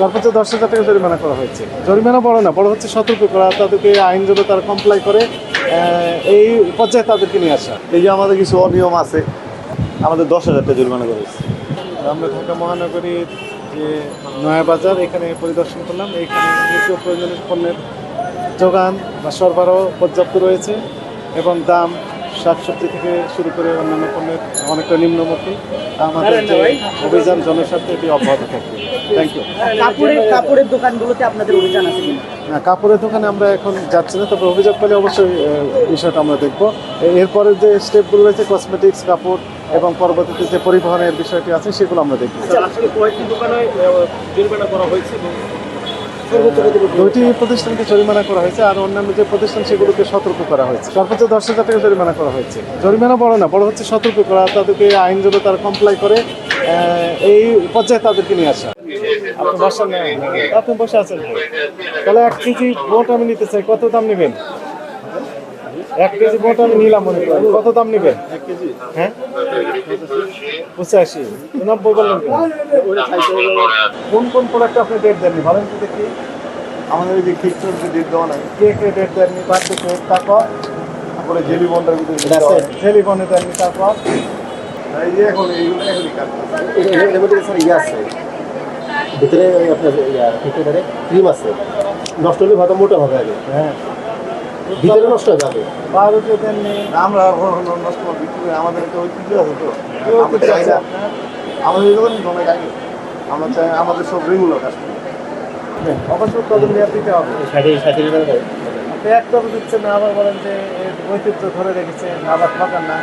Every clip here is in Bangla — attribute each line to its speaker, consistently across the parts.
Speaker 1: সর্বোচ্চ 10,000 টাকা জরিমানা করা হয়েছে। জরিমানা বড় না, বড় হচ্ছে সতর্ক করা, তাদেরকে আইন যদি তারা কমপ্লাই করে এই পর্যায়ে তাদেরকে নিয়ে আসা।
Speaker 2: এই যে আমাদের কিছু অনিয়ম আছে, আমাদের 10,000 টাকা জরিমানা করেছে।
Speaker 1: আমরা ঢাকা মহানগরীর যে নয়া বাজার এখানে পরিদর্শন করলাম। এখানে নিত্য প্রয়োজনীয় পণ্যের যোগান বা সরবরাহ পর্যাপ্ত রয়েছে এবং দাম শাকসবজি থেকে শুরু করে অন্যান্য পণ্যের অনেকটা নিম্নমুখী। আমাদের যে অভিযান জনস্বার্থে এটি অব্যাহত থাকবে। Thank you.
Speaker 3: কাপড়ের দোকানগুলোতে আপনাদের অভিযান আছে কিনা?
Speaker 1: না, কাপড়ের দোকানে আমরা এখন যাচ্ছি না, তবে অভিযোগ পেলে অবশ্যই বিষয়টা আমরা দেখব। এরপরে যে স্টেপগুলো রয়েছে কসমেটিক্স, কাপড় এবং পরবর্তীতে যে পরিবহনের বিষয়টি আছে সেগুলো আমরা দেখব।
Speaker 3: আজকে কয়েকটি দোকানে জরিমানা করা হয়েছে এবং
Speaker 1: দুইটি প্রতিষ্ঠানকে জরিমানা করা হয়েছে, আর অন্যান্য যে প্রতিষ্ঠান সেগুলোকে সতর্ক করা হয়েছে। সর্বোচ্চ 10,000 টাকা জরিমানা করা হয়েছে। জরিমানা বড় না, বড় হচ্ছে সতর্ক করা, তাদেরকে আইন যদি তারা কমপ্লাই করে এই পর্যায়ে তাদেরকে নিয়ে আসা। আপনি বসেন না, আপনি বসে আছেন। তাহলে 1 কেজি বোট আমি নিতে চাই, কত দাম নেবেন? 1 কেজি বোট আমি নিলাম, মনে করেন কত দাম নেবেন? 1 কেজি হ্যাঁ 85, 90 বললেন কেন? কোন কোন প্রোডাক্ট আপনি ডেট দেননি বলেন তো দেখি।
Speaker 2: আমাদের এই যে কেক ডেট দেওয়া নাই,
Speaker 1: কে ডেট দেননি? বার্থডে কেক,
Speaker 2: তারপরে জেলি বন্ডার ভিতরে
Speaker 1: জেলি বনে দেননি, তারপর
Speaker 2: এই যে এখন এইগুলো এখনই কাটছে।
Speaker 4: এর মধ্যে স্যার ইয়ে আছে, ভিতরে আপনার ভিতরে ক্রিম আছে, নষ্ট হলে হয়তো মোটা হবে আগে,
Speaker 1: হ্যাঁ
Speaker 4: ভিতরে নষ্ট হয়ে যাবে।
Speaker 1: বারোতে দেননি।
Speaker 2: আমরা নষ্ট করে বিক্রি করি, আমাদের একটা ঐতিহ্য আছে তো, আমরা চাই না। আমাদের দোকানে অনেক আগে, আমরা চাই আমাদের সব রেগুলার কাস্টমার।
Speaker 1: অবশ্যই কদম দেওয়া দিতে হবে।
Speaker 4: 60 টাকা
Speaker 1: আপনি একদম দিচ্ছেন না, আবার বলেন যে এর ঐতিহ্য ধরে রেখেছেন, আবার ঠকান না।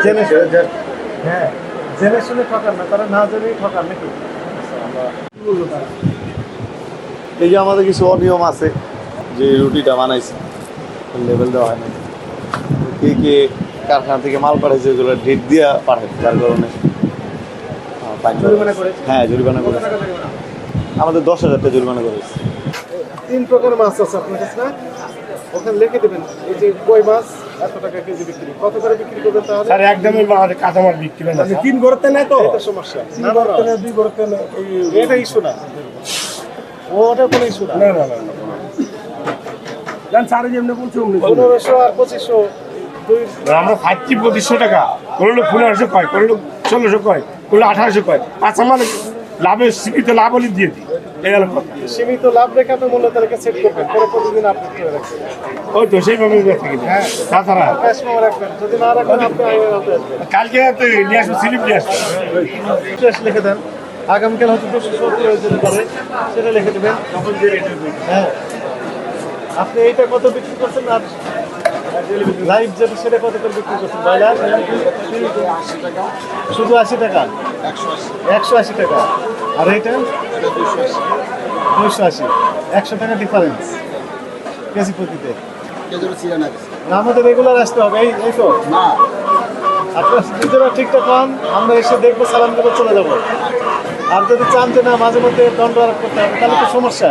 Speaker 1: জেনে শুনে, হ্যাঁ জেনে শুনে ঠকান না, তারা না জেনেই ঠকান নাকি?
Speaker 2: এই যে আমাদের কিছু অনিয়ম আছে, যে রুটিটা বানাইছে লেভেল দেওয়া হয় না, কে কে কারখানা থেকে মাল পাঠাইছে ওগুলো ডেট দিয়ে পাঠায়, যার কারণে
Speaker 1: জরিমানা করেছে?
Speaker 2: হ্যাঁ জরিমানা করেছে। আমাদের 10,000 টাকা জরিমানা করেছে।
Speaker 1: 3 প্রকারের মাছ আছে আপনার কাছে না? ওখানে লিখে দেবেন, এই যে কই মাছ এত টাকা কেজি বিক্রি, কত করে বিক্রি করবেন তাহলে?
Speaker 4: স্যার একদমই কাঁচামাল বিক্রি হয় না,
Speaker 1: 3 করতে নাই তো, এটা সমস্যা। 3 করতে নাই, 2 করতে নাই, এটা ইস্যু না, ওটা কোনো ইস্যু না।
Speaker 4: না জান স্যার যেমনি বলছো
Speaker 1: 1500 আর 2500 দুই।
Speaker 4: আমরা খাচ্ছি 2500 টাকা, কোনো লোক 1500 কয়, কোনো লোক 1600 কয়, কোনো লোক 1800 কয়। কাঁচামাল লাভের সীমিত লাভ হলে দিয়ে দিই, এই গেল কথা।
Speaker 1: সীমিত লাভ রেখে আপনি মূল্য তালিকা সেট করবেন, পরে প্রতিদিন আপডেট করে রাখবেন।
Speaker 4: ওই তো সেইভাবে দেখে কিনা।
Speaker 1: হ্যাঁ
Speaker 4: তাছাড়া
Speaker 1: ক্যাশ মেমো রাখবেন, যদি না রাখেন আপনি আইনের আওতায় আসবেন।
Speaker 4: কালকে তো নিয়ে আসবো, স্লিপ নিয়ে আসবো।
Speaker 1: ক্যাশ লিখে দেন, আগামীকাল হয়তো 270 হয়ে যেতে পারে, সেটা লিখে দেবেন। হ্যাঁ আপনি এইটা কত বিক্রি করছেন, আর লাইভ যেটা সেটা কত করে বিক্রি করছেন? ব্রয়লার শুধু 80 টাকা, 180 টাকা, আর এইটা 280, 100 টাকা ডিফারেন্স কেজি প্রতিতে। না, আমাদের রেগুলার আসতে হবে, এই তো
Speaker 2: না
Speaker 1: আপনার নিজেরা ঠিকঠাক হন, আমরা এসে দেখবো, সালাম দেবো, চলে যাবো। আর যদি চান যে না মাঝে মধ্যে দণ্ড আরোপ করতে হবে, তাহলে তো সমস্যা।